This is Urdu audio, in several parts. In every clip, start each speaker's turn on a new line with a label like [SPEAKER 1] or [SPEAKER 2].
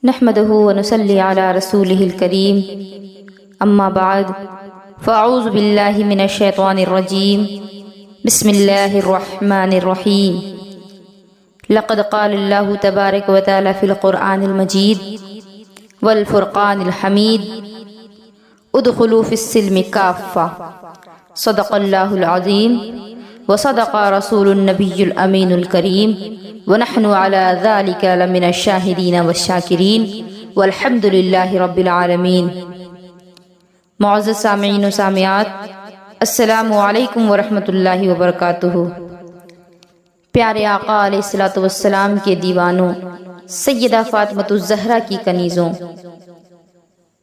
[SPEAKER 1] نحمده ونصلي على رسوله الكريم اما بعد فاعوذ بالله من الشيطان الرجيم بسم الله الرحمن الرحيم لقد قال الله تبارك وتعالى في القرآن المجيد والفرقان الحميد ادخلوا في السلم كافة صدق الله العظيم وصدق رسول النبي الأمين الكريم ونحن على ذلك لمن الشاهدين والشاکرین والحمد للہ رب العالمین۔ معزز سامعین و سامعات، السلام علیکم ورحمۃ اللہ وبرکاتہ۔ پیارے آقا علیہ الصلوۃ والسلام کے دیوانوں، سیدہ فاطمۃ الزہرا کی کنیزوں،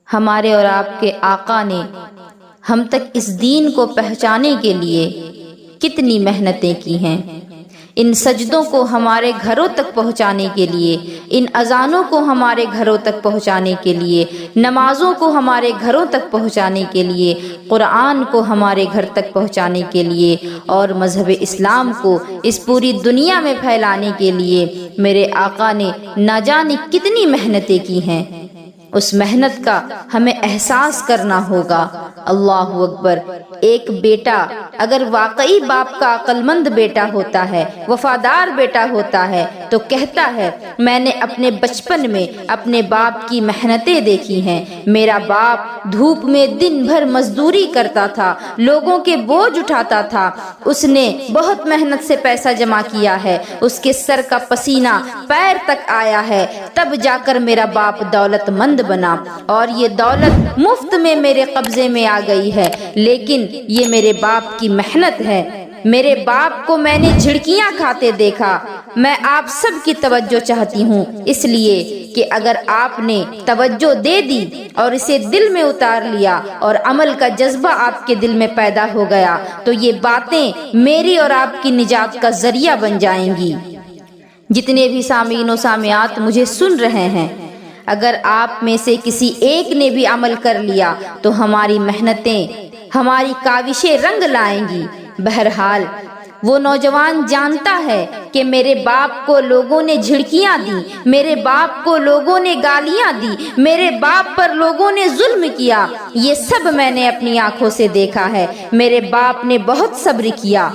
[SPEAKER 1] ہمارے اور آپ کے آقا نے ہم تک اس دین کو پہچانے کے لیے کتنی محنتیں کی ہیں۔ ان سجدوں کو ہمارے گھروں تک پہنچانے کے لیے، ان اذانوں کو ہمارے گھروں تک پہنچانے کے لیے، نمازوں کو ہمارے گھروں تک پہنچانے کے لیے، قرآن کو ہمارے گھر تک پہنچانے کے لیے اور مذہب اسلام کو اس پوری دنیا میں پھیلانے کے لیے میرے آقا نے نہ جانے کتنی محنتیں کی ہیں۔ اس محنت کا ہمیں احساس کرنا ہوگا۔ اللہ اکبر۔ ایک بیٹا اگر واقعی باپ کا عقل مند بیٹا ہوتا ہے، وفادار بیٹا ہوتا ہے، تو کہتا ہے میں نے اپنے بچپن میں اپنے باپ کی محنتیں دیکھی ہیں۔ میرا باپ دھوپ میں دن بھر مزدوری کرتا تھا، لوگوں کے بوجھ اٹھاتا تھا، اس نے بہت محنت سے پیسہ جمع کیا ہے، اس کے سر کا پسینہ پیر تک آیا ہے، تب جا کر میرا باپ دولت مند بنا، اور یہ دولت مفت میں میرے قبضے میں آ گئی ہے، لیکن یہ میرے باپ کی محنت ہے۔ میرے باپ کو میں نے جھڑکیاں کھاتے دیکھا۔ میں آپ سب کی توجہ چاہتی ہوں، اس لیے کہ اگر آپ نے توجہ دے دی اور اسے دل میں اتار لیا اور عمل کا جذبہ آپ کے دل میں پیدا ہو گیا، تو یہ باتیں میری اور آپ کی نجات کا ذریعہ بن جائیں گی۔ جتنے بھی سامعین و سامعات مجھے سن رہے ہیں، اگر آپ میں سے کسی ایک نے بھی عمل کر لیا تو ہماری محنتیں، ہماری کاوشیں رنگ لائیں گی۔ بہرحال وہ نوجوان جانتا ہے کہ میرے باپ کو لوگوں نے جھڑکیاں دی، میرے باپ کو لوگوں نے گالیاں دی، میرے باپ پر لوگوں نے ظلم کیا، یہ سب میں نے اپنی آنکھوں سے دیکھا ہے۔ میرے باپ نے بہت صبر کیا،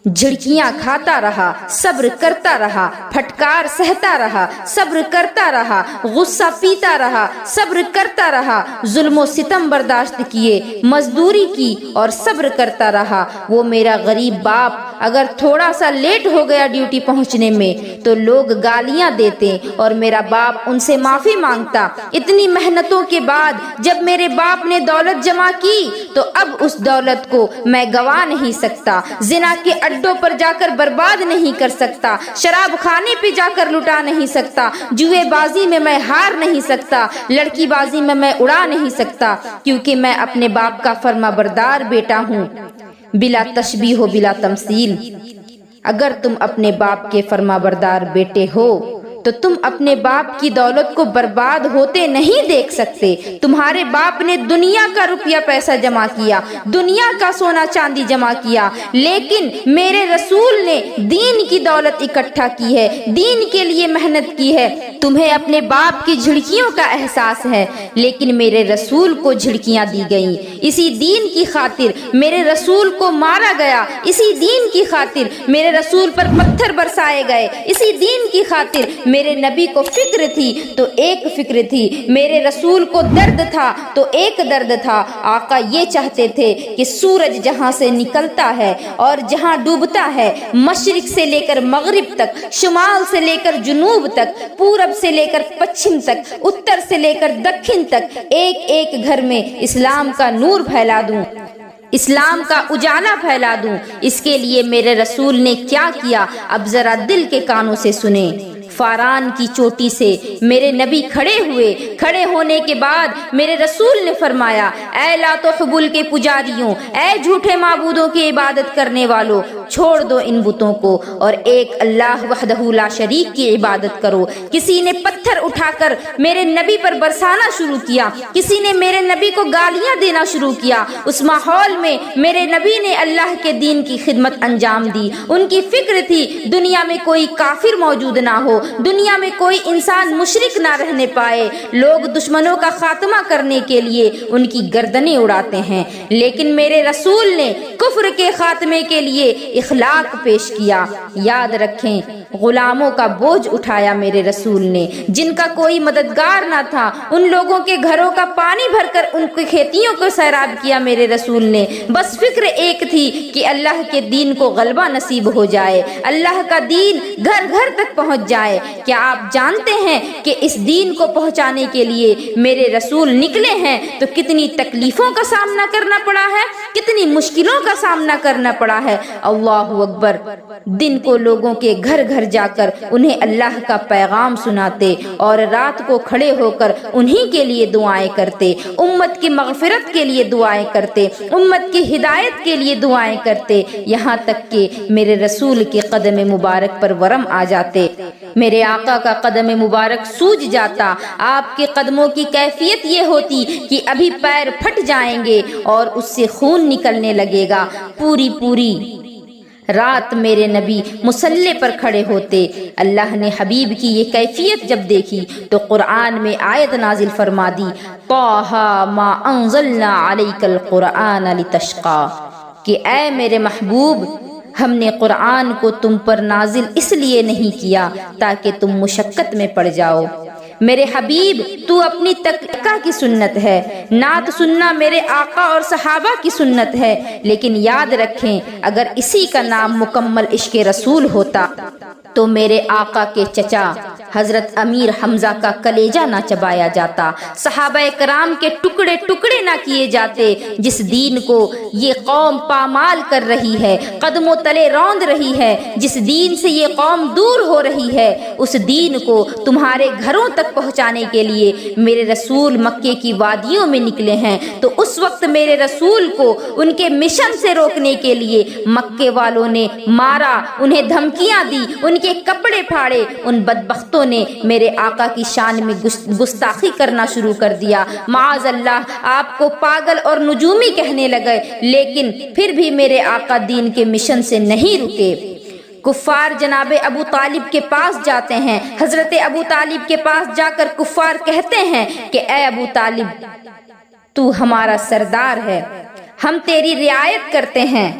[SPEAKER 1] جھڑکیاں کھاتا رہا، صبر کرتا رہا، پھٹکار سہتا رہا، صبر کرتا رہا، غصہ پیتا رہا، صبر کرتا رہا، ظلم و ستم برداشت کیے، مزدوری کی اور صبر کرتا رہا۔ وہ میرا غریب باپ اگر تھوڑا سا لیٹ ہو گیا ڈیوٹی پہنچنے میں تو لوگ گالیاں دیتے اور میرا باپ ان سے معافی مانگتا۔ اتنی محنتوں کے بعد جب میرے باپ نے دولت جمع کی تو اب اس دولت کو میں گوا نہیں سکتا، زنا کے اڈوں پر جا کر برباد نہیں کر سکتا، شراب خانے پہ جا کر لٹا نہیں سکتا، جوئے بازی میں میں ہار نہیں سکتا، لڑکی بازی میں میں اڑا نہیں سکتا، کیونکہ میں اپنے باپ کا فرما بردار بیٹا ہوں، بلا تشبیہ و بلا تمثیل۔ اگر تم اپنے باپ کے فرما بردار بیٹے ہو تو تم اپنے باپ کی دولت کو برباد ہوتے نہیں دیکھ سکتے۔ تمہارے باپ نے دنیا کا روپیہ پیسہ جمع کیا، دنیا کا سونا چاندی جمع کیا، لیکن میرے رسول نے دین کی دولت اکٹھا کی ہے، دین کے لیے محنت کی ہے۔ تمہیں اپنے باپ کی جھڑکیوں کا احساس ہے، لیکن میرے رسول کو جھڑکیاں دی گئیں، اسی دین کی خاطر میرے رسول کو مارا گیا، اسی دین کی خاطر میرے رسول پر پتھر برسائے گئے، اسی دین کی خاطر میرے نبی کو فکر تھی تو ایک فکر تھی، میرے رسول کو درد تھا تو ایک درد تھا۔ آقا یہ چاہتے تھے کہ سورج جہاں سے نکلتا ہے اور جہاں ڈوبتا ہے، مشرق سے لے کر مغرب تک، شمال سے لے کر جنوب تک، پورب سے لے کر پچھم تک، اتر سے لے کر دکھن تک، ایک ایک گھر میں اسلام کا نور پھیلا دوں، اسلام کا اجالا پھیلا دوں۔ اس کے لیے میرے رسول نے کیا کیا، اب ذرا دل کے کانوں سے سنیں۔ فاران کی چوٹی سے میرے نبی کھڑے ہوئے، کھڑے ہونے کے بعد میرے رسول نے فرمایا، اے لات و حبل کے پجاریوں، اے جھوٹے معبودوں کی عبادت کرنے والوں، چھوڑ دو ان بتوں کو اور ایک اللہ وحدہ لا شریک کی عبادت کرو۔ کسی نے پتھر اٹھا کر میرے نبی پر برسانا شروع کیا، کسی نے میرے نبی کو گالیاں دینا شروع کیا۔ اس ماحول میں میرے نبی نے اللہ کے دین کی خدمت انجام دی۔ ان کی فکر تھی دنیا میں کوئی کافر موجود نہ ہو، دنیا میں کوئی انسان مشرک نہ رہنے پائے۔ لوگ دشمنوں کا خاتمہ کرنے کے لیے ان کی گردنیں اڑاتے ہیں، لیکن میرے رسول نے کفر کے خاتمے کے لیے اخلاق پیش کیا۔ یاد رکھیں، غلاموں کا بوجھ اٹھایا میرے رسول نے، جن کا کوئی مددگار نہ تھا۔ ان لوگوں کے گھروں کا پانی بھر کر ان کی کھیتیوں کو سیراب کیا میرے رسول نے۔ بس فکر ایک تھی کہ اللہ کے دین کو غلبہ نصیب ہو جائے، اللہ کا دین گھر گھر تک پہنچ جائے۔ کیا آپ جانتے ہیں کہ اس دین کو پہنچانے کے لیے میرے رسول نکلے ہیں تو کتنی تکلیفوں کا سامنا کرنا پڑا ہے، کتنی مشکلوں کا سامنا کرنا پڑا ہے۔ اللہ اکبر۔ دن کو لوگوں کے گھر گھر جا کر انہیں اللہ کا پیغام سناتے اور رات کو کھڑے ہو کر انہی کے لیے دعائیں کرتے، امت کی مغفرت کے لیے دعائیں کرتے، امت کی ہدایت کے لیے دعائیں کرتے، یہاں تک کہ میرے رسول کے قدم مبارک پر ورم آ جاتے۔ میرے آقا کا قدم مبارک سوج جاتا۔ آپ کے قدموں کی کیفیت یہ ہوتی کہ ابھی پیر پھٹ جائیں گے اور اس سے خون نکلنے لگے گا۔ پوری رات میرے نبی مصلی پر کھڑے ہوتے۔ اللہ نے حبیب کی یہ کیفیت جب دیکھی تو قرآن میں آیت نازل فرما دی، طٰہٰ ما انزلنا علیک القرآن لتشقیٰ، کہ اے میرے محبوب، ہم نے قرآن کو تم پر نازل اس لیے نہیں کیا تاکہ تم مشقت میں پڑ جاؤ۔ میرے حبیب، تو اپنی تقویٰ کی سنت ہے، نعت سننا میرے آقا اور صحابہ کی سنت ہے، لیکن یاد رکھیں اگر اسی کا نام مکمل عشق رسول ہوتا تو میرے آقا کے چچا حضرت امیر حمزہ کا کلیجہ نہ چبایا جاتا، صحابہ کرام کے ٹکڑے ٹکڑے نہ کیے جاتے۔ جس دین کو یہ قوم پامال کر رہی ہے، قدموں تلے روند رہی ہے، جس دین سے یہ قوم دور ہو رہی ہے، اس دین کو تمہارے گھروں تک پہنچانے کے لیے میرے رسول مکے کی وادیوں میں نکلے ہیں، تو اس وقت میرے رسول کو ان کے مشن سے روکنے کے لیے مکے والوں نے مارا، انہیں دھمکیاں دی، ان کے کپڑے پھاڑے۔ ان بدبختوں نے میرے آقا کی شان میں گستاخی کرنا شروع کر دیا، معاذ اللہ آپ کو پاگل اور نجومی کہنے لگے، لیکن پھر بھی میرے آقا دین کے مشن سے نہیں رکے۔ کفار جناب ابو طالب کے پاس جاتے ہیں، حضرت ابو طالب کے پاس جا کر کفار کہتے ہیں کہ اے ابو طالب، تو ہمارا سردار ہے، ہم تیری رعایت کرتے ہیں،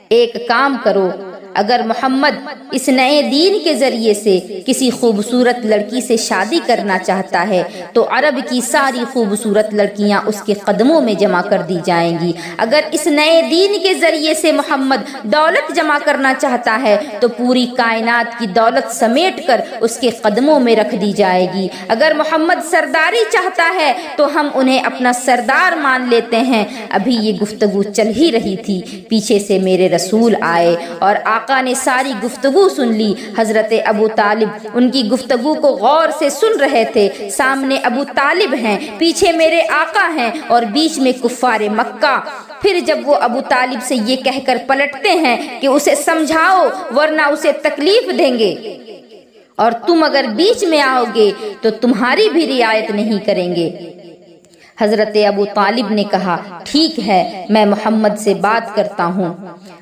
[SPEAKER 1] ایک کام کرو، اگر محمد اس نئے دین کے ذریعے سے کسی خوبصورت لڑکی سے شادی کرنا چاہتا ہے تو عرب کی ساری خوبصورت لڑکیاں اس کے قدموں میں جمع کر دی جائیں گی۔ اگر اس نئے دین کے ذریعے سے محمد دولت جمع کرنا چاہتا ہے تو پوری کائنات کی دولت سمیٹ کر اس کے قدموں میں رکھ دی جائے گی۔ اگر محمد سرداری چاہتا ہے تو ہم انہیں اپنا سردار مان لیتے ہیں۔ ابھی یہ گفتگو چل ہی رہی تھی، پیچھے سے میرے رسول آئے اور آقا نے ساری گفتگو سن لی۔ حضرت ابو طالب ان کی گفتگو کو غور سے سن رہے تھے۔ سامنے ابو طالب ہیں، پیچھے میرے آقا ہیں اور بیچ میں کفار مکہ۔ پھر جب وہ ابو طالب سے یہ کہہ کر پلٹتے ہیں کہ اسے سمجھاؤ ورنہ اسے تکلیف دیں گے، اور تم اگر بیچ میں آؤ گے تو تمہاری بھی رعایت نہیں کریں گے۔ حضرت ابو طالب نے کہا، ٹھیک ہے، میں محمد سے بات کرتا ہوں۔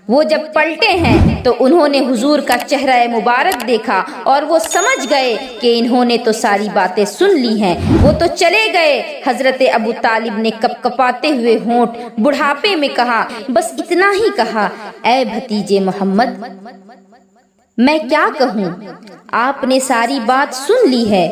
[SPEAKER 1] وہ جب پلٹے ہیں تو انہوں نے حضور کا چہرہ مبارک دیکھا اور وہ سمجھ گئے کہ انہوں نے تو ساری باتیں سن لی ہیں۔ وہ تو چلے گئے۔ حضرت ابو طالب نے کپ کپاتے ہوئے ہونٹ بڑھاپے میں کہا، بس اتنا ہی کہا، اے بھتیجے محمد، میں کیا کہوں، آپ نے ساری بات سن لی ہے۔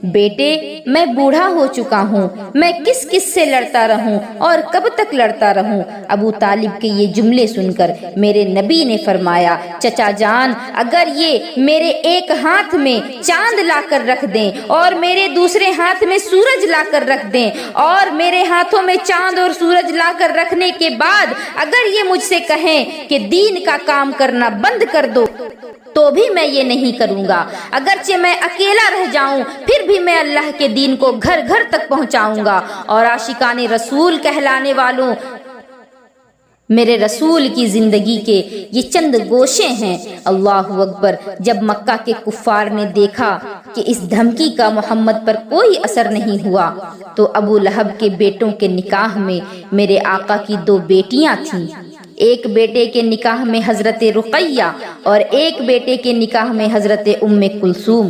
[SPEAKER 1] بیٹے، میں بوڑھا ہو چکا ہوں، میں کس کس سے لڑتا رہوں اور کب تک لڑتا رہوں۔ ابو طالب کے یہ جملے سن کر میرے نبی نے فرمایا، چچا جان، اگر یہ میرے ایک ہاتھ میں چاند لا کر رکھ دیں اور میرے دوسرے ہاتھ میں سورج لا کر رکھ دیں اور میرے ہاتھوں میں چاند اور سورج لا کر رکھنے کے بعد اگر یہ مجھ سے کہیں کہ دین کا کام کرنا بند کر دو تو بھی میں یہ نہیں کروں گا۔ اگرچہ میں اکیلا رہ جاؤں پھر بھی میں اللہ کے دین کو گھر گھر تک پہنچاؤں گا۔ اور عاشقان رسول کہلانے والوں، میرے رسول کی زندگی کے یہ چند گوشے ہیں۔ اللہ اکبر۔ جب مکہ کے کفار نے دیکھا کہ اس دھمکی کا محمد پر کوئی اثر نہیں ہوا تو ابو لہب کے بیٹوں کے نکاح میں میرے آقا کی 2 بیٹیاں تھیں، ایک بیٹے کے نکاح میں حضرت رقیہ اور ایک بیٹے کے نکاح میں حضرت ام کلثوم۔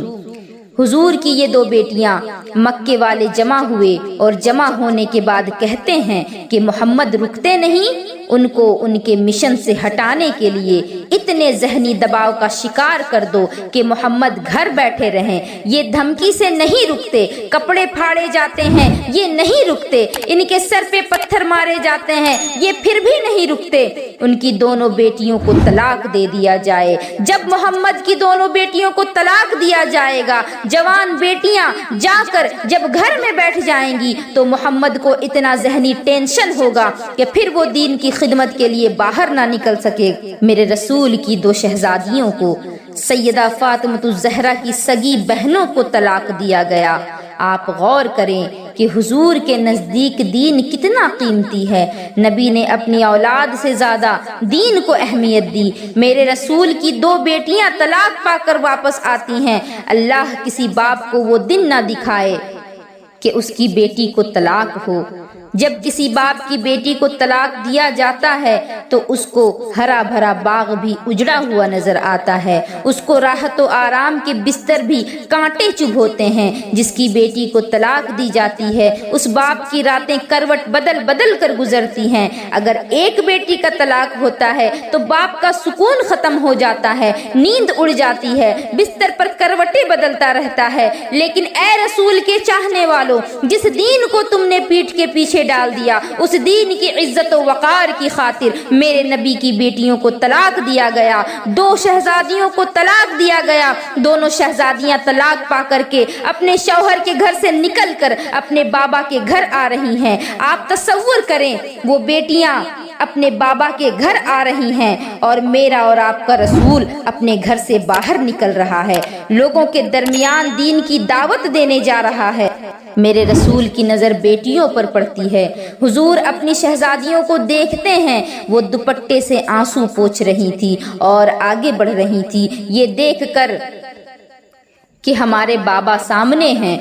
[SPEAKER 1] حضور کی یہ دو بیٹیاں مکے والے جمع ہوئے اور جمع ہونے کے بعد کہتے ہیں کہ محمد رکتے نہیں، ان کو ان کے مشن سے ہٹانے کے لیے اتنے ذہنی دباؤ کا شکار کر دو کہ محمد گھر بیٹھے رہیں۔ یہ دھمکی سے نہیں رکتے، کپڑے پھاڑے جاتے ہیں یہ نہیں رکتے، ان کے سر پہ پتھر مارے جاتے ہیں یہ پھر بھی نہیں رکتے۔ ان کی دونوں بیٹیوں کو طلاق دے دیا جائے۔ جب محمد کی دونوں بیٹیوں کو طلاق دیا جائے گا، جوان بیٹیاں جا کر جب گھر میں بیٹھ جائیں گی تو محمد کو اتنا ذہنی ٹینشن ہوگا کہ پھر وہ دین کی خدمت کے لیے باہر نہ نکل سکے۔ میرے رسول کی دو شہزادیوں کو، سیدہ فاطمہ الزہرا کی سگی بہنوں کو طلاق دیا گیا۔ آپ غور کریں کہ حضور کے نزدیک دین کتنا قیمتی ہے۔ نبی نے اپنی اولاد سے زیادہ دین کو اہمیت دی۔ میرے رسول کی دو بیٹیاں طلاق پا کر واپس آتی ہیں۔ اللہ کسی باپ کو وہ دن نہ دکھائے کہ اس کی بیٹی کو طلاق ہو۔ جب کسی باپ کی بیٹی کو طلاق دیا جاتا ہے تو اس کو ہرا بھرا باغ بھی اجڑا ہوا نظر آتا ہے، اس کو راحت و آرام کے بستر بھی کانٹے چبھوتے ہیں۔ جس کی بیٹی کو طلاق دی جاتی ہے اس باپ کی راتیں کروٹ بدل بدل کر گزرتی ہیں۔ اگر ایک بیٹی کا طلاق ہوتا ہے تو باپ کا سکون ختم ہو جاتا ہے، نیند اڑ جاتی ہے، بستر پر کروٹیں بدلتا رہتا ہے۔ لیکن اے رسول کے چاہنے والوں، جس دین کو تم نے پیٹھ کے پیچھے ڈال دیا، اس دین کی عزت و وقار کی خاطر میرے نبی کی بیٹیوں کو طلاق دیا گیا، دو شہزادیوں کو طلاق دیا گیا۔ دونوں شہزادیاں طلاق پا کر کے اپنے شوہر کے گھر سے نکل کر اپنے بابا کے گھر آ رہی ہیں۔ آپ تصور کریں، وہ بیٹیاں اپنے بابا کے گھر آ رہی ہیں اور میرا اور آپ کا رسول اپنے گھر سے باہر نکل رہا ہے، لوگوں کے درمیان دین کی دعوت دینے جا رہا ہے۔ میرے رسول کی نظر بیٹیوں پر پڑتی ہے۔ حضور اپنی شہزادیوں کو دیکھتے ہیں، وہ دوپٹے سے آنسو پوچھ رہی تھی اور آگے بڑھ رہی تھی۔ یہ دیکھ کر کہ ہمارے بابا سامنے ہیں،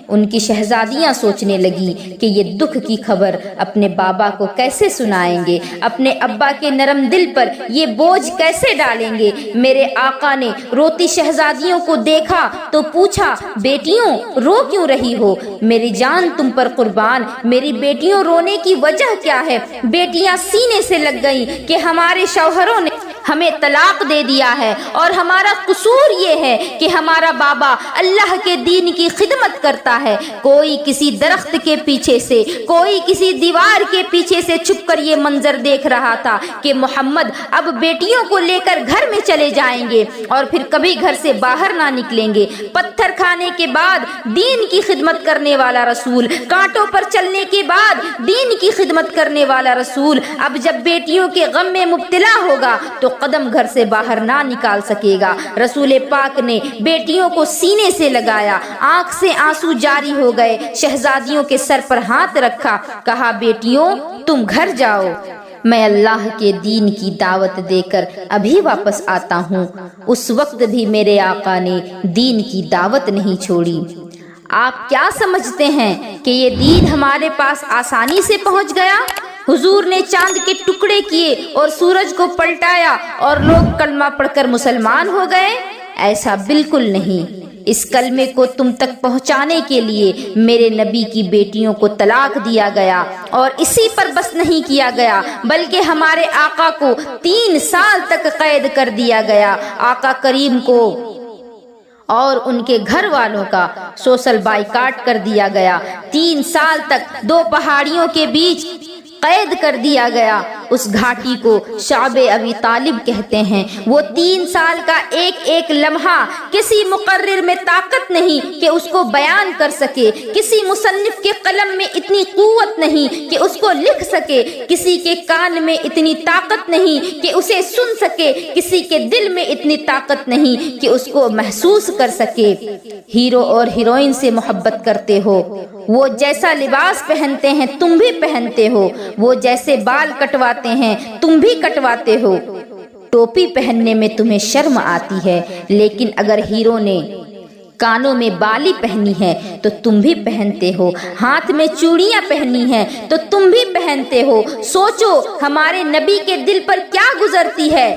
[SPEAKER 1] ان کی شہزادیاں سوچنے لگی کہ یہ دکھ کی خبر اپنے بابا کو کیسے سنائیں گے، اپنے ابا کے نرم دل پر یہ بوجھ کیسے ڈالیں گے۔ میرے آقا نے روتی شہزادیوں کو دیکھا تو پوچھا، بیٹیوں رو کیوں رہی ہو؟ میری جان تم پر قربان، میری بیٹیوں رونے کی وجہ کیا ہے؟ بیٹیاں سینے سے لگ گئیں کہ ہمارے شوہروں نے ہمیں طلاق دے دیا ہے اور ہمارا قصور یہ ہے کہ ہمارا بابا اللہ کے دین کی خدمت کرتا ہے۔ کوئی کسی درخت کے پیچھے سے، کوئی کسی دیوار کے پیچھے سے چھپ کر یہ منظر دیکھ رہا تھا کہ محمد اب بیٹیوں کو لے کر گھر میں چلے جائیں گے اور پھر کبھی گھر سے باہر نہ نکلیں گے۔ پتھر کھانے کے بعد دین کی خدمت کرنے والا رسول، کانٹوں پر چلنے کے بعد دین کی خدمت کرنے والا رسول، اب جب بیٹیوں کے غم میں مبتلا ہوگا تو قدم گھر سے باہر نہ نکال سکے گا۔ رسول پاک نے بیٹیوں کو سینے سے لگایا، آنکھ سے آنسو جاری ہو گئے، شہزادیوں کے سر پر ہاتھ رکھا، کہا بیٹیوں تم گھر جاؤ، میں اللہ کے دین کی دعوت دے کر ابھی واپس آتا ہوں۔ اس وقت بھی میرے آقا نے دین کی دعوت نہیں چھوڑی۔ آپ کیا سمجھتے ہیں کہ یہ دین ہمارے پاس آسانی سے پہنچ گیا؟ حضور نے چاند کے ٹکڑے کیے اور سورج کو پلٹایا اور لوگ کلمہ پڑھ کر مسلمان ہو گئے؟ ایسا بالکل نہیں۔ اس کلمے کو تم تک پہنچانے کے لیے میرے نبی کی بیٹیوں کو طلاق دیا گیا، اور اسی پر بس نہیں کیا گیا بلکہ ہمارے آقا کو 3 سال تک قید کر دیا گیا۔ آقا کریم کو اور ان کے گھر والوں کا سوشل بائیکاٹ کر دیا گیا۔ 3 سال تک 2 پہاڑیوں کے بیچ قید کر دیا گیا۔ اس گھاٹی کو شعب ابی طالب کہتے ہیں۔ وہ 3 سال کا ایک ایک لمحہ کسی مقرر میں طاقت نہیں کہ اس کو بیان کر سکے، کسی مصنف کے قلم میں اتنی قوت نہیں کہ اس کو لکھ سکے، کسی کے کان میں اتنی طاقت نہیں کہ اسے سن سکے، کسی کے دل میں اتنی طاقت نہیں کہ اس کو محسوس کر سکے۔ ہیرو اور ہیروئن سے محبت کرتے ہو، وہ جیسا لباس پہنتے ہیں تم بھی پہنتے ہو، وہ جیسے بال کٹواتے ہیں تم بھی کٹواتے ہو۔ ٹوپی پہننے میں تمہیں شرم آتی ہے، لیکن اگر ہیرو نے کانوں میں بالی پہنی ہے تو تم بھی پہنتے ہو، ہاتھ میں چوڑیاں پہنی ہیں تو تم بھی پہنتے ہو۔ سوچو ہمارے نبی کے دل پر کیا گزرتی ہے۔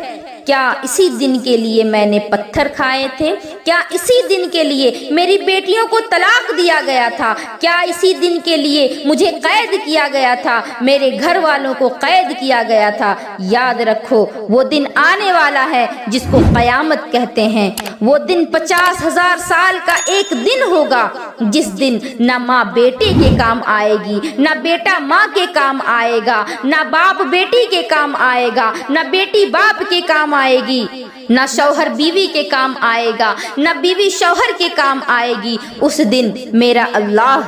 [SPEAKER 1] کیا اسی دن کے لیے میں نے پتھر کھائے تھے؟ کیا اسی دن کے لیے میری بیٹیوں کو طلاق دیا گیا تھا؟ کیا اسی دن کے لیے مجھے قید کیا گیا تھا، میرے گھر والوں کو قید کیا گیا تھا؟ یاد رکھو وہ دن آنے والا ہے جس کو قیامت کہتے ہیں۔ وہ دن 50,000 سال کا ایک دن ہوگا، جس دن نہ ماں بیٹے کے کام آئے گی، نہ بیٹا ماں کے کام آئے گا، نہ باپ بیٹی کے کام آئے گا، نہ بیٹی باپ کے کام آئے گی، نہ شوہر بیوی کے کام آئے گا، نہ بیوی شوہر کے کام آئے گی۔ اس دن میرا اللہ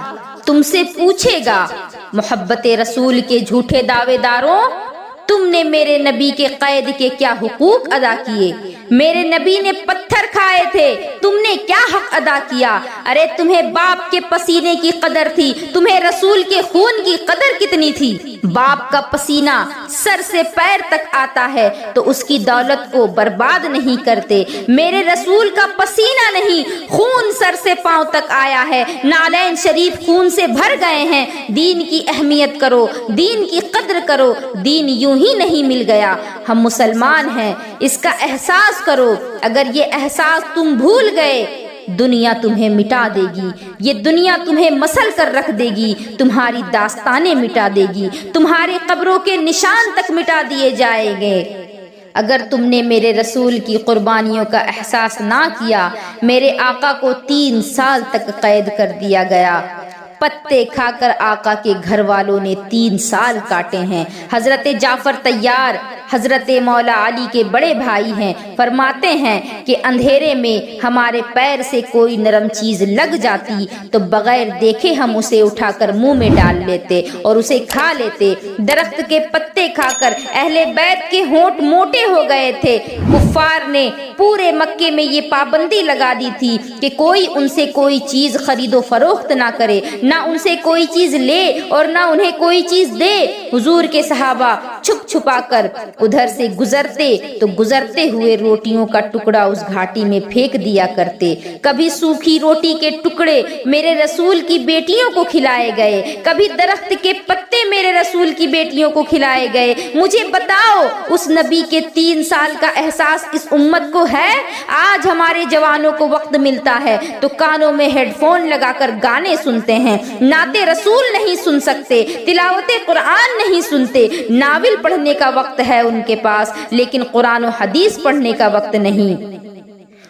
[SPEAKER 1] تم سے پوچھے گا، محبت رسول کے جھوٹے دعوے داروں، تم نے میرے نبی کے قید کے کیا حقوق ادا کیے؟ میرے نبی نے پتھر کھائے تھے، تم نے کیا حق ادا کیا؟ ارے تمہیں باپ کے پسینے کی قدر تھی، تمہیں رسول کے خون کی قدر کتنی تھی؟ باپ کا پسینہ سر سے پیر تک آتا ہے تو اس کی دولت کو برباد نہیں کرتے۔ میرے رسول کا پسینہ نہیں، خون سر سے پاؤں تک آیا ہے، نالین شریف خون سے بھر گئے ہیں۔ دین کی اہمیت کرو، دین کی قدر کرو، دین یوں ہی نہیں مل گیا، ہم مسلمان ہیں، اس کا احساس کرو۔ اگر یہ احساس تم بھول گئے، دنیا تمہیں مٹا دے گی، یہ دنیا تمہیں مسل کر رکھ دے گی، تمہاری داستانیں مٹا دے گی، تمہارے قبروں کے نشان تک مٹا دیے جائیں گے۔ اگر تم نے میرے رسول کی قربانیوں کا احساس نہ کیا، میرے آقا کو 3 سال تک قید کر دیا گیا۔ پتے کھا کر آقا کے گھر والوں نے 3 سال کاٹے ہیں۔ حضرت جعفر طیار حضرت مولا علی کے بڑے بھائی ہیں، فرماتے ہیں کہ اندھیرے میں ہمارے پیر سے کوئی نرم چیز لگ جاتی تو بغیر دیکھے ہم اسے اٹھا کر منہ میں ڈال لیتے اور اسے کھا لیتے۔ درخت کے پتے کھا کر اہل بیت کے ہونٹ موٹے ہو گئے تھے۔ کفار نے پورے مکے میں یہ پابندی لگا دی تھی کہ کوئی ان سے کوئی چیز خرید و فروخت نہ کرے، نہ ان سے کوئی چیز لے اور نہ انہیں کوئی چیز دے۔ حضور کے صحابہ چھپ چھپا کر ادھر سے گزرتے تو گزرتے ہوئے روٹیوں کا ٹکڑا اس گھاٹی میں پھینک دیا کرتے۔ کبھی سوکھی روٹی کے ٹکڑے میرے رسول کی بیٹیوں کو کھلائے گئے، کبھی درخت کے پتے میرے رسول کی بیٹیوں کو کھلائے گئے۔ مجھے بتاؤ اس نبی کے 3 سال کا احساس اس امت کو ہے؟ آج ہمارے جوانوں کو وقت ملتا ہے تو کانوں میں ہیڈ فون لگا کر گانے سنتے ہیں، نعت رسول نہیں سن سکتے، تلاوت قرآن نہیں سنتے۔ ناول پڑھنے کا وقت ہے ان کے پاس، لیکن قرآن و حدیث پڑھنے کا وقت نہیں۔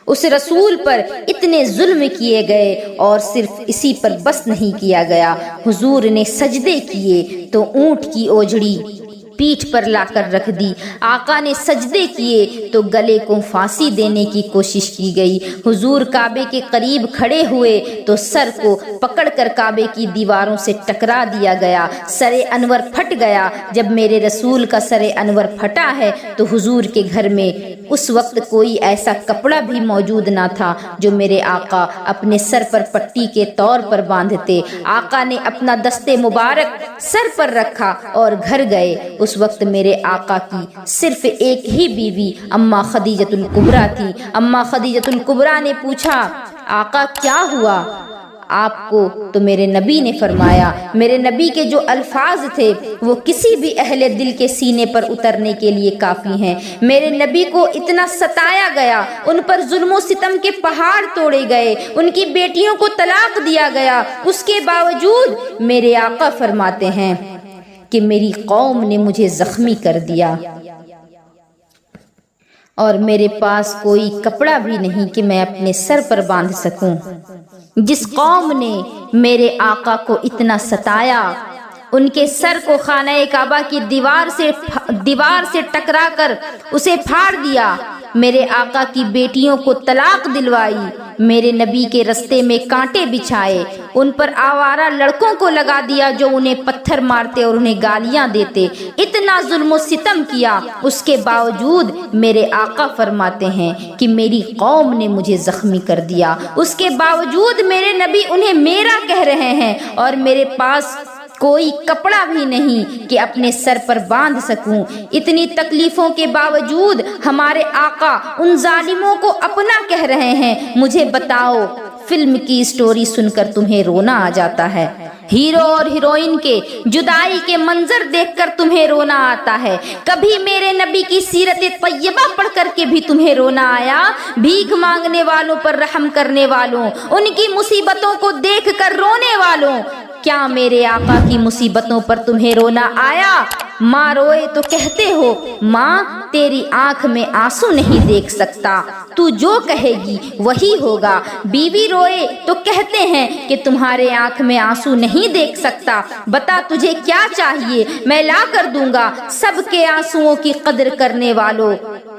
[SPEAKER 1] اس رسول پر اتنے ظلم کیے گئے اور صرف اسی پر بس نہیں کیا گیا، حضور نے سجدے کیے تو اونٹ کی اوجڑی پیٹھ پر لا کر رکھ دی۔ آقا نے سجدے کیے تو گلے کو پھانسی دینے کی کوشش کی گئی۔ حضور کعبے کے قریب کھڑے ہوئے تو سر کو پکڑ کر کعبے کی دیواروں سے ٹکرا دیا گیا، سر انور پھٹ گیا۔ جب میرے رسول کا سر انور پھٹا ہے تو حضور کے گھر میں اس وقت کوئی ایسا کپڑا بھی موجود نہ تھا جو میرے آقا اپنے سر پر پٹی کے طور پر باندھتے۔ آقا نے اپنا دستے مبارک سر پر رکھا اور گھر گئے۔ اس وقت میرے آقا کی صرف ایک ہی بیوی اماں خدیجۃ الکبریٰ تھی۔ اماں خدیجۃ الکبریٰ نے پوچھا، آقا کیا ہوا آپ کو؟ تو میرے نبی نے فرمایا، میرے نبی کے جو الفاظ تھے وہ کسی بھی اہل دل کے سینے پر اترنے کے لیے کافی ہیں۔ میرے نبی کو اتنا ستایا گیا، ان پر ظلم و ستم کے پہاڑ توڑے گئے، ان کی بیٹیوں کو طلاق دیا گیا، اس کے باوجود میرے آقا فرماتے ہیں کہ میری قوم نے مجھے زخمی کر دیا اور میرے پاس کوئی کپڑا بھی نہیں کہ میں اپنے سر پر باندھ سکوں۔ جس قوم نے میرے آقا کو اتنا ستایا، ان کے سر کو خانہ کعبہ کی دیوار سے ٹکرا کر اسے پھاڑ دیا، میرے آقا کی بیٹیوں کو طلاق دلوائی، میرے نبی کے رستے میں کانٹے بچھائے، ان پر آوارہ لڑکوں کو لگا دیا جو انہیں پتھر مارتے اور انہیں گالیاں دیتے، اتنا ظلم و ستم کیا، اس کے باوجود میرے آقا فرماتے ہیں کہ میری قوم نے مجھے زخمی کر دیا، اس کے باوجود میرے نبی انہیں میرا کہہ رہے ہیں اور میرے پاس کوئی کپڑا بھی نہیں کہ اپنے سر پر باندھ سکوں۔ اتنی تکلیفوں کے باوجود ہمارے آقا ان ظالموں کو اپنا کہہ رہے ہیں۔ مجھے بتاؤ فلم کی سٹوری سن کر تمہیں رونا آ جاتا ہے، ہیرو اور ہیروئن کے جدائی کے منظر دیکھ کر تمہیں رونا آتا ہے، کبھی میرے نبی کی سیرت طیبہ پڑھ کر کے بھی تمہیں رونا آیا؟ بھیک مانگنے والوں پر رحم کرنے والوں، ان کی مصیبتوں کو دیکھ کر رونے والوں، کیا میرے آقا کی مصیبتوں پر تمہیں رونا آیا؟ ماں روئے تو کہتے ہو ماں تیری آنکھ میں آنسو نہیں دیکھ سکتا، تو جو کہے گی وہی ہوگا۔ بیوی روئے تو کہتے ہیں کہ تمہارے آنکھ میں آنسو نہیں دیکھ سکتا، بتا تجھے کیا چاہیے، میں لا کر دوں گا۔ سب کے آنسوؤں کی قدر کرنے والوں،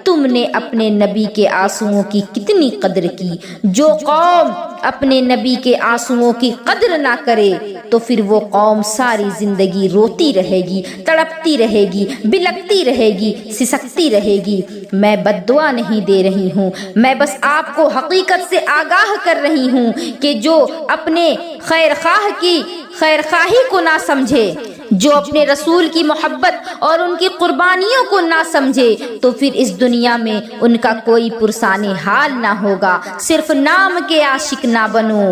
[SPEAKER 1] تم نے اپنے نبی کے آنسوؤں کی کتنی قدر کی؟ جو قوم اپنے نبی کے آنسوؤں کی قدر نہ کرے تو پھر وہ قوم ساری زندگی روتی رہے گی، تڑپتی رہے گی، بلکتی رہے گی، سسکتی رہے گی۔ میں بد دعا نہیں دے رہی ہوں، میں بس آپ کو حقیقت سے آگاہ کر رہی ہوں کہ جو اپنے خیر خواہ کی خیر خواہی کو نہ سمجھے، جو اپنے رسول کی محبت اور ان کی قربانیوں کو نہ سمجھے، تو پھر اس دنیا میں ان کا کوئی پرسان حال نہ ہوگا۔ صرف نام کے عاشق نہ بنو،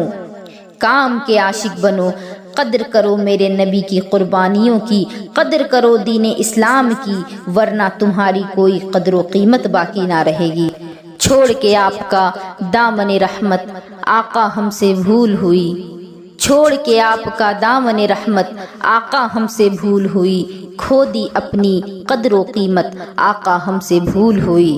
[SPEAKER 1] کام کے عاشق بنو۔ قدر کرو میرے نبی کی قربانیوں کی، قدر کرو دین اسلام کی، ورنہ تمہاری کوئی قدر و قیمت باقی نہ رہے گی۔ چھوڑ کے آپ کا دامن رحمت آقا ہم سے بھول ہوئی، چھوڑ کے آپ کا دامن رحمت آقا ہم سے بھول ہوئی، کھو دی اپنی قدر و قیمت آقا ہم سے بھول ہوئی۔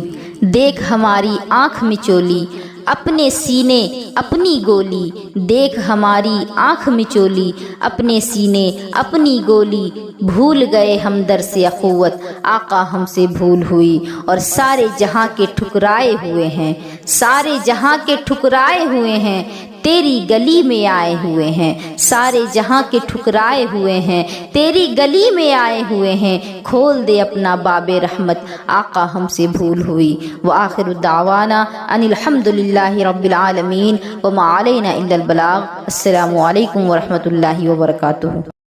[SPEAKER 1] دیکھ ہماری آنکھ میں چولی، اپنے سینے اپنی گولی، دیکھ ہماری آنکھ میں چولی، اپنے سینے اپنی گولی، بھول گئے ہم در سے اخوت آقا ہم سے بھول ہوئی۔ اور سارے جہاں کے ٹھکرائے ہوئے ہیں، سارے جہاں کے ٹھکرائے ہوئے ہیں، تیری گلی میں آئے ہوئے ہیں، سارے جہاں کے ٹھکرائے ہوئے ہیں، تیری گلی میں آئے ہوئے ہیں، کھول دے اپنا باب رحمت آقا ہم سے بھول ہوئی۔ وآخر دعوانا ان الحمدللہ رب العالمین وما علینا الا البلاغ۔ السلام علیکم ورحمۃ اللہ وبرکاتہ۔